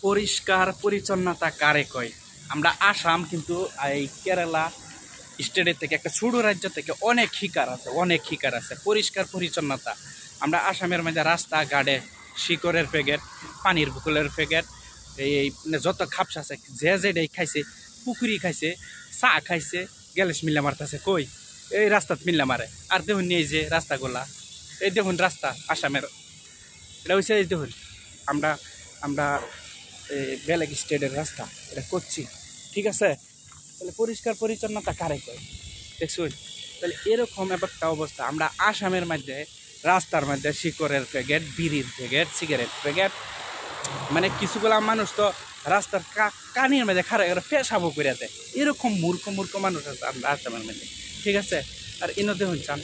পরিষ্কার পরিচ্ছন্নতা কারে কয়? আমরা আসাম কিন্তু এই কেরালা স্টেটের থেকে একটা ছোট রাজ্য থেকে অনেক শিকার আছে পরিষ্কার পরিচ্ছন্নতা। আমরা আসামের মধ্যে রাস্তাঘাটে শিকড়ের প্যাকেট, পানির বোতলের প্যাকেট, এই যত খাপস আছে যে যেটাই খাইছে, পুকুরি খাইছে, চা খাইছে, গ্যালেস মিল্লা মারতেছে কই এই রাস্তাত মিল্লা মারে। আর দেখুন এই যে রাস্তাগুলা, এই দেখুন রাস্তা আসামের, এটা হচ্ছে এই দেখুন আমরা আমরা বেলেগ স্টেটের রাস্তা এটা করছি, ঠিক আছে? তাহলে পরিষ্কার পরিচ্ছন্নতা কারে কয় দেখুন? তাহলে এরকম একটা অবস্থা। আমরা আসামের মধ্যে রাস্তার মধ্যে শিকড়ের প্যাকেট, বিড়ির প্যাকেট, সিগারেট প্যাকেট, মানে কিছুগুলা মানুষ তো রাস্তার কানির মধ্যে খারাপ পেশাবো করে দেয়। এরকম মূর্খ মানুষ আছে আমরা আসামের মধ্যে, ঠিক আছে? আর এনে দেখুন চান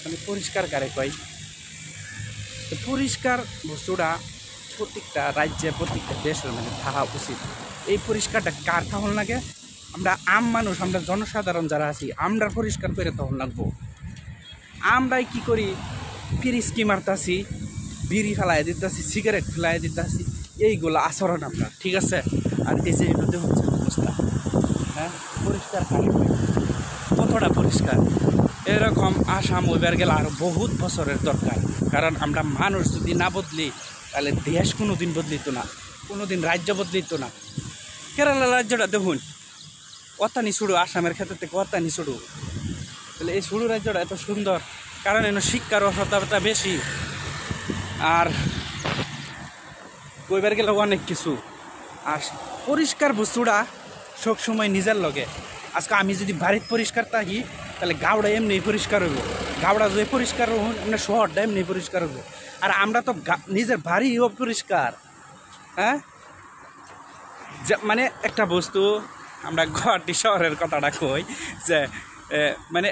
মানে পরিষ্কার কারে কয়? তো পরিষ্কার বস্তুটা প্রত্যেকটা রাজ্যে প্রত্যেকটা দেশের মানে থাকা উচিত। এই পরিষ্কারটা কার তখন লাগে? আমরা আম মানুষ, আমরা জনসাধারণ যারা আছি, আমরা পরিষ্কার করে তখন লাগবো। আমরাই কি করি? ফিরিস্কি মারতাছি, বিড়ি ফেলাই দিতেছি, সিগারেট ফেলাই দিতেছি, এইগুলো আচরণ আমরা, ঠিক আছে? আর এই যে এগুলো হচ্ছে অবস্থা, হ্যাঁ? পরিষ্কার কতটা পরিষ্কার? এরকম আসাম ওইবার গেলে আরও বহুত বছরের দরকার। কারণ আমরা মানুষ যদি না বদলি তাহলে দেশ কোনো দিন বদলিত না, কোনো দিন রাজ্য বদলিত না। কেরালা রাজ্যটা দেখুন অতানি ছুড়ু, আসামের ক্ষেত্রে থেকে অতানি ছুড়ু। তাহলে এই ছুড়ু রাজ্যটা এত সুন্দর কারণ এর শিক্ষার অর্হতা বেশি, আর কইবার গেলে অনেক কিছু। আর পরিষ্কার বস্তুটা সবসময় নিজের লগে। আজকে আমি যদি বাড়ির পরিষ্কার থাকি তাহলে গাওড়া এমনি পরিষ্কার হইব, গাওড়া যদি পরিষ্কার হন এমনি শহরটা এমনি পরিষ্কার হইব। আর আমরা তো নিজের বাড়িও পরিষ্কার, হ্যাঁ? মানে একটা বস্তু আমরা গুয়াহাটি শহরের কথাটা কই যে মানে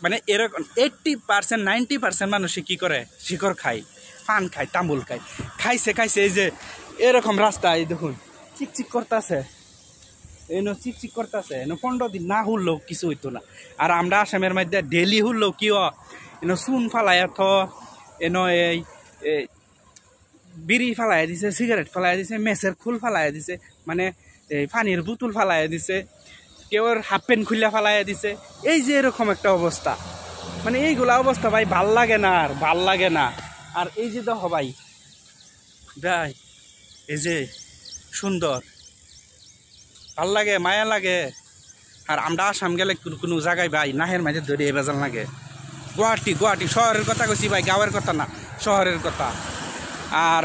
মানে এরকম 80% 90% মানুষে কি করে? শিকড় খায়, পান খায়, তাম্বুল খায়, খাইছে এই যে এরকম রাস্তা, এই দেখুন চিকচিক করতেছে, এনো চিকচিক করতেছে, এনো 15 দিন না হুললেও কিছু হইতো না। আর আমরা আসামের মধ্যে ডেলি হুললেও কি এনো চুন ফালাই এনো এই বিড়ি ফালাই দিছে, সিগারেট ফালাই দিছে, মেসের খুল ফালাই দিছে, মানে এই পানির বোতল ফালাই দিছে, কেউ হাফ প্যান্ট খুলে ফালাই দিছে। এই যে এরকম একটা অবস্থা, মানে এইগুলা অবস্থা ভাই ভাল লাগে না, আর ভাল লাগে না। আর এই যে দেখো ভাই ভাই এই যে সুন্দর, ভাল লাগে, মায়া লাগে। আর আমরা আসাম গেলে কোনো জায়গায় ভাই নাহের মাঝে ধরে বেজাল লাগে। গুয়াহাটি শহরের কথা কইছি ভাই, গাঁয়ের কথা না, শহরের কথা। আর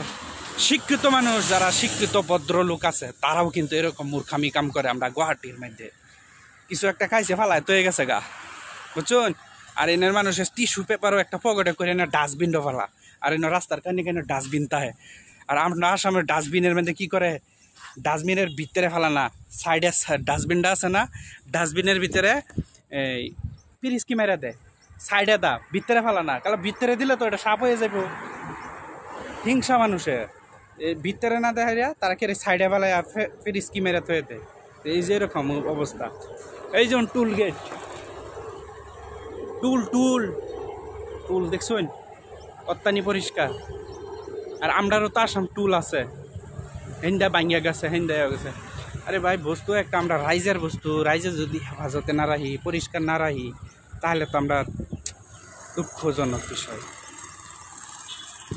শিক্ষিত মানুষ যারা শিক্ষিত ভদ্রলোক আছে তারাও কিন্তু এরকম মূর্খামি কাম করে। আমরা গুয়াহাটির মধ্যে কিছু একটা খাইছে ফালায় তো হয়ে গেছে গা, বুঝছেন? আর এনের মানুষের টিস্যু পেপারও একটা পকেটে করে এনে ডাস্টবিনও ফেলা, আর এনে রাস্তার কানে কানে ডাস্টবিন তাহে। আর আমরা আসামের ডাস্টবিনের মধ্যে কি করে? ডাস্টবিনের ভিতরে ফেলা না, সাইডে ডাস্টবিনটা আছে না, ডাস্টবিনের ভিতরে এই পিরিস্কি মেরে দেয়, সাইডে দা, ভিতরে ফেলা না। কারণ ভিতরে দিলে তো এটা সাপ হয়ে যাবে। হিংসা মানুষের ভিতরে না দেখা তারা কে সাইডে ফেলায় আর পিরিস্কি মেরে থয়ে দেয়। এই যে এরকম অবস্থা। এই যেমন টুল গেট, টুল দেখছেন অত্যানি পরিষ্কার। আর আমরারও তো আসাম টুল আছে, হেন্দা ভাঙ্গিয়া গেছে, হেন্দা গেছে। আরে ভাই বস্তু একটা, আমরা রাইজের বস্তু, রাইজে যদি হেফাজতে না রাখি, পরিষ্কার না রাখি, তাহলে তো আমরা দুঃখজনক বিষয়।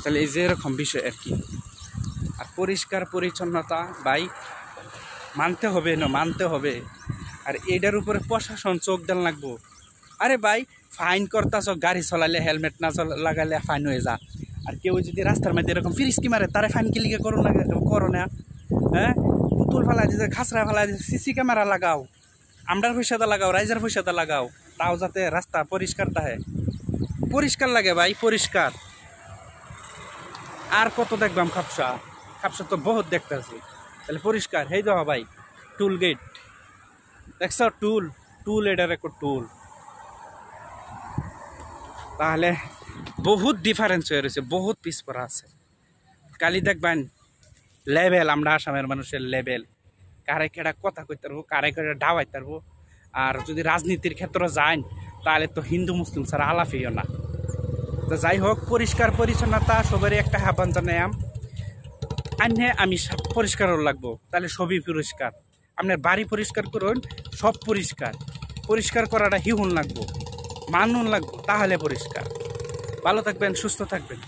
তাহলে এই যে এরকম বিষয় আর কি। আর পরিষ্কার পরিচ্ছন্নতা ভাই মানতে হবে না, মানতে হবে। আর এটার উপরে প্রশাসন চোখ দেন লাগবো। আরে ভাই ফাইন করতাছ, গাড়ি চলাইলে হেলমেট না লাগাইলে ফাইন হয়ে যা। আর কেউ যদি রাস্তার মধ্যে এরকম ফিরিস্কি মারে তারা ফাইন কি লিখে করো না? হ্যাঁ, পুতুল ফেলাই দিছে, খাসরা ফেলাই দিছে, সিসি ক্যামেরা লাগাও, আমরার পয়সাটা লাগাও, রাইজার পয়সাটা লাগাও, তাও যাতে রাস্তা পরিষ্কার থাকে। পরিষ্কার লাগে ভাই, পরিষ্কার। আর কত দেখবাম খাপসা তো বহুত দেখতেছি। তাহলে পরিষ্কার হেই দেওয়া ভাই। টুল গেট দেখছ, টুল এটার একটা টুল। তাহলে বহুত ডিফারেন্স হয়ে রয়েছে, বহুত পিছপড়া আছে। কালি দেখবেন লেভেল, আমরা আসামের মানুষের লেভেল, কারে কেটা কথা কইতে পারবো, কারে কেটা ডাবাইতে পারবো। আর যদি রাজনীতির ক্ষেত্রে যান তাহলে তো হিন্দু মুসলিম ছাড়া আলাফিও না। তো যাই হোক, পরিষ্কার পরিচ্ছন্নতা সবারই একটা আহ্বান জানাই। আনে আমি পরিষ্কারও লাগবো, তাহলে সবই পরিষ্কার। আপনার বাড়ি পরিষ্কার করুন, সব পরিষ্কার। পরিষ্কার করাটা হিউন লাগবো, মানুন লাগবো, তাহলে পরিষ্কার। ভালো থাকবেন, সুস্থ থাকবেন।